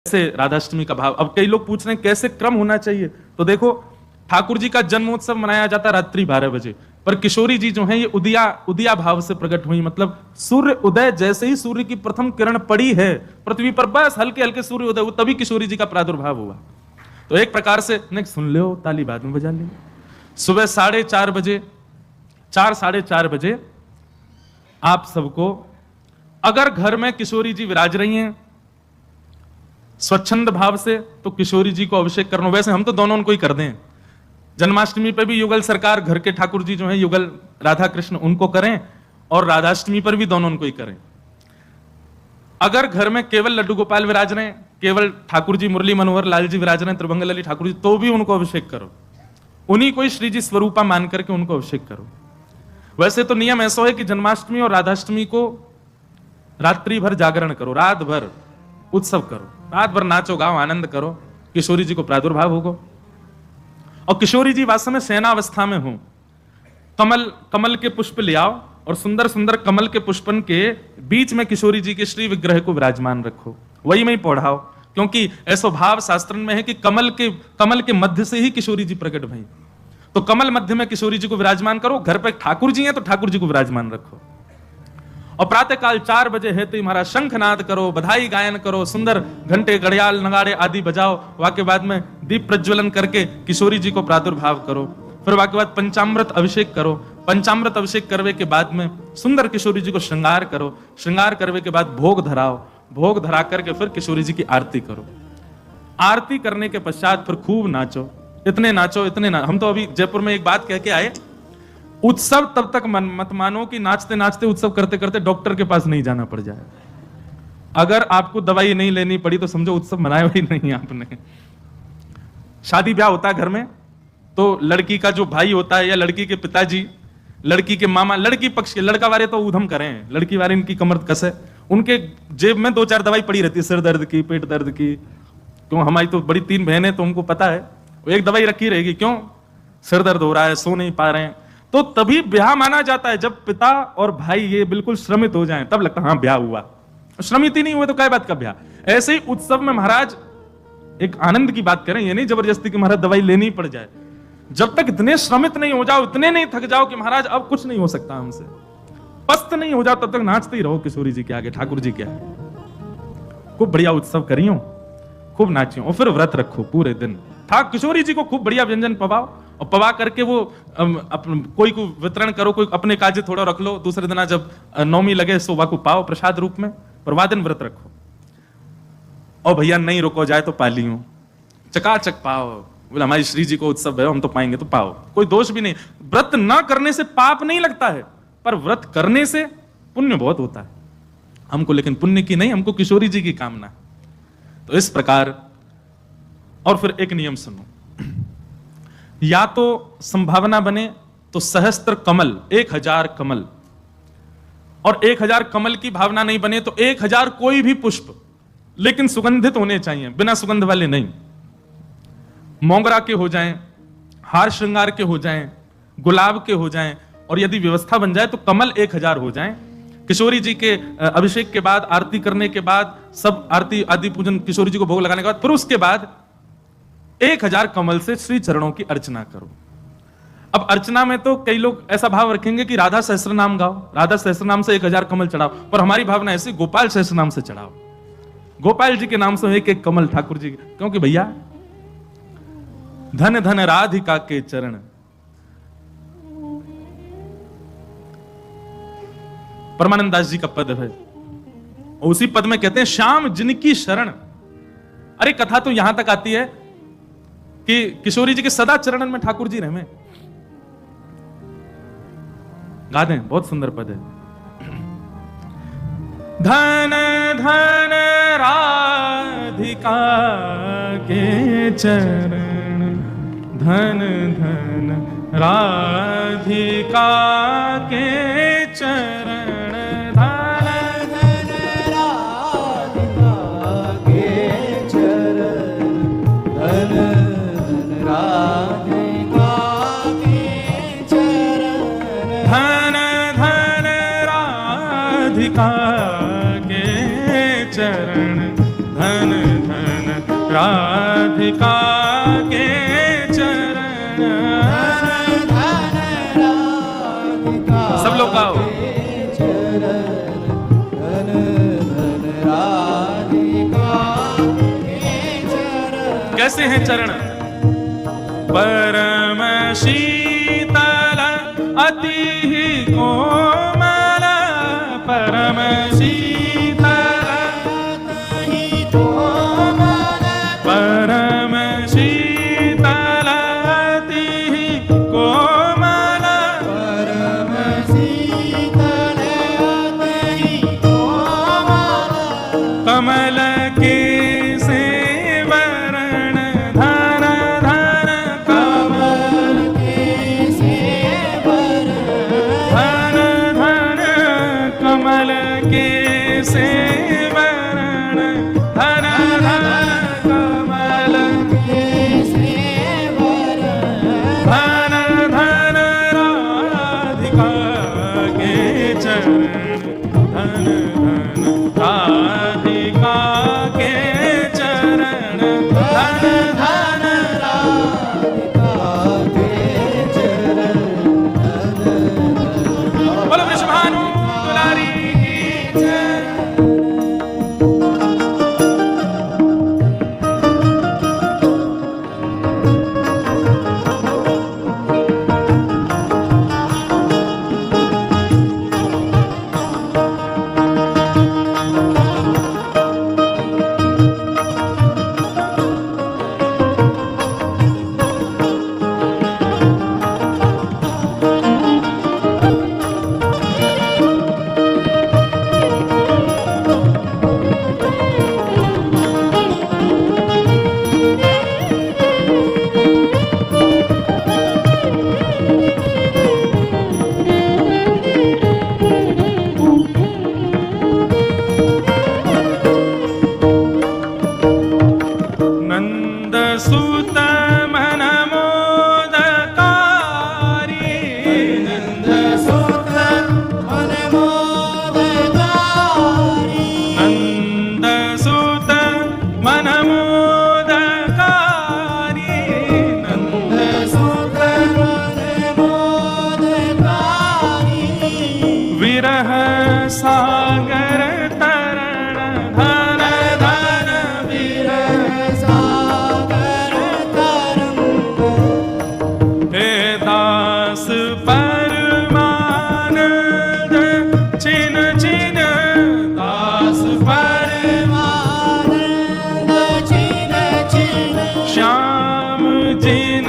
कैसे राधाष्टमी का भाव। अब कई लोग पूछ रहे हैं कैसे क्रम होना चाहिए, तो देखो ठाकुर जी का जन्मोत्सव मनाया जाता है रात्रि 12 बजे, पर किशोरी जी जो है ये उदिया भाव से प्रकट हुई, मतलब सूर्य उदय जैसे ही सूर्य की प्रथम किरण पड़ी है पृथ्वी पर, बस हल्के हल्के सूर्य उदय हुआ, तभी किशोरी जी का प्रादुर्भाव हुआ। तो एक प्रकार से नहीं सुन लो, ताली बाद में बजा लेंगे। सुबह 4:30 बजे 4-4:30 बजे आप सबको, अगर घर में किशोरी जी विराज रही हैं स्वच्छंद भाव से, तो किशोरी जी को अभिषेक करना। वैसे हम तो दोनों उनको ही कर दें, जन्माष्टमी पे भी युगल सरकार घर के ठाकुर जी जो है युगल राधा कृष्ण उनको करें, और राधाष्टमी पर भी दोनों उनको ही करें। अगर घर में केवल लड्डू गोपाल विराज रहे, केवल ठाकुर जी मुरली मनोहर लाल जी विराज रहे, त्रिभंगलली ठाकुर जी, तो भी उनको अभिषेक करो, उन्हीं को ही श्री जी स्वरूपा मान करके उनको अभिषेक करो। वैसे तो नियम ऐसा है कि जन्माष्टमी और राधाष्टमी को रात्रि भर जागरण करो, रात भर उत्सव करो, रात भर नाचो गाओ आनंद करो, किशोरी जी को प्रादुर्भाव होगा। और किशोरी जी वास्तव में शयनावस्था में हो, कमल के पुष्प ले आओ और सुंदर सुंदर कमल के पुष्पन के बीच में किशोरी जी के श्री विग्रह को विराजमान रखो, वही में ही पढ़ाओ, क्योंकि ऐसा भाव शास्त्र में है कि कमल के मध्य से ही किशोरी जी प्रकट भई। तो कमल मध्य में किशोरी जी को विराजमान करो, घर पे ठाकुर जी हैं तो ठाकुर जी को विराजमान रखो। और प्रातःकाल 4 बजे है तो महाराज शंखनाद करो, बधाई गायन करो, सुंदर घंटे घड़ियाल नगाड़े आदि बजाओ, वाके बाद में दीप प्रज्वलन करके किशोरी जी को प्रादुर्भाव करो। फिर वाके बाद पंचामृत अभिषेक करो, पंचामृत अभिषेक करने के बाद में सुंदर किशोरी जी को श्रृंगार करो, श्रृंगार करने के बाद भोग धराओ, भोग धरा करके फिर किशोरी जी की आरती करो। आरती करने के पश्चात फिर खूब नाचो, इतने नाचो हम तो अभी जयपुर में एक बात कह के आए, उत्सव तब तक मत मानो कि नाचते नाचते उत्सव करते करते डॉक्टर के पास नहीं जाना पड़ जाए। अगर आपको दवाई नहीं लेनी पड़ी तो समझो उत्सव मनाया ही नहीं आपने। शादी ब्याह होता है घर में, तो लड़की का जो भाई होता है या लड़की के पिताजी, लड़की के मामा, लड़की पक्ष के, लड़का वाले तो ऊधम करें, लड़की वाले इनकी कमर कसे, उनके जेब में 2-4 दवाई पड़ी रहती है, सिर दर्द की, पेट दर्द की। क्यों, हमारी तो बड़ी 3 बहनें, तो उनको पता है, वो एक दवाई रखी रहेगी, क्यों सिर दर्द हो रहा है, सो नहीं पा रहे हैं। तो तभी ब्याह माना जाता है जब पिता और भाई ये बिल्कुल श्रमित हो जाएं, तब लगता हाँ ब्याह हुआ। श्रमित ही नहीं हुए तो क्या बात का ब्याह। ऐसे ही उत्सव में महाराज एक आनंद की बात करें, ये नहीं जबरदस्ती कि महाराज दवाई लेनी पड़ जाए। जब तक इतने श्रमित नहीं हो जाओ, इतने नहीं थक जाओ कि महाराज अब कुछ नहीं हो सकता हमसे, पस्त नहीं हो जाओ, तब तक नाचते ही रहो किशोरी जी के आगे, ठाकुर जी के आगे। खूब बढ़िया उत्सव करियो, खूब नाचियो, और फिर व्रत रखो पूरे दिन। किशोरी जी को खूब बढ़िया व्यंजन पवाओ, और पवा करके वो कोई को वितरण करो, कोई अपने काजे थोड़ा रख लो, दूसरे दिन जब नौमी लगे सोवा को पाओ प्रसाद रूप में, परवादिन व्रत रखो। और भैया नहीं रुको जाए तो पालियो, चकाचक पाओ, बोले हमारी श्री जी को उत्सव है हम तो पाएंगे, तो पाओ, कोई दोष भी नहीं। व्रत ना करने से पाप नहीं लगता है, पर व्रत करने से पुण्य बहुत होता है हमको, लेकिन पुण्य की नहीं, हमको किशोरी जी की कामना। तो इस प्रकार, और फिर एक नियम सुनो, या तो संभावना बने तो सहस्त्र कमल, 1000 कमल, और 1000 कमल की भावना नहीं बने तो 1000 कोई भी पुष्प, लेकिन सुगंधित होने चाहिए, बिना सुगंध वाले नहीं। मोगरा के हो जाएं, हार श्रृंगार के हो जाएं, गुलाब के हो जाएं, और यदि व्यवस्था बन जाए तो कमल 1000 हो जाएं। किशोरी जी के अभिषेक के बाद, आरती करने के बाद, सब आरती आदि पूजन किशोरी जी को भोग लगाने के बाद, फिर उसके बाद 1000 कमल से श्री चरणों की अर्चना करो। अब अर्चना में तो कई लोग ऐसा भाव रखेंगे कि राधा सहस्त्र नाम गाओ, राधा सहस्त्र नाम से 1000 कमल चढ़ाओ, पर हमारी भावना ऐसी, गोपाल सहस्त्र नाम से चढ़ाओ, गोपाल जी के नाम से 1-1 कमल ठाकुर जी, क्योंकि भैया धन धन राधिका के चरण, परमानंद दास जी का पद है, उसी पद में कहते हैं श्याम जिनकी शरण। अरे कथा तो यहां तक आती है कि किशोरी जी के सदा चरणन में ठाकुर जी रहे। गा दें, बहुत सुंदर पद है। धन धन राधिका के चरण, धन धन राधिका के चरण, के चरण, धन धन राधिका के चरण, सब लोग गाओ। कैसे हैं चरण? परम शीतल अति कोमल, परम शीतल अति कोमल, परम शीतल अति कोमल, परम शीतल अति कोमल, कमल के सागर तरण धन धन विरह सागर तरंग, हे दास परमानंद छिन छिन, दास परमानंद छिन छिन, श्याम जिन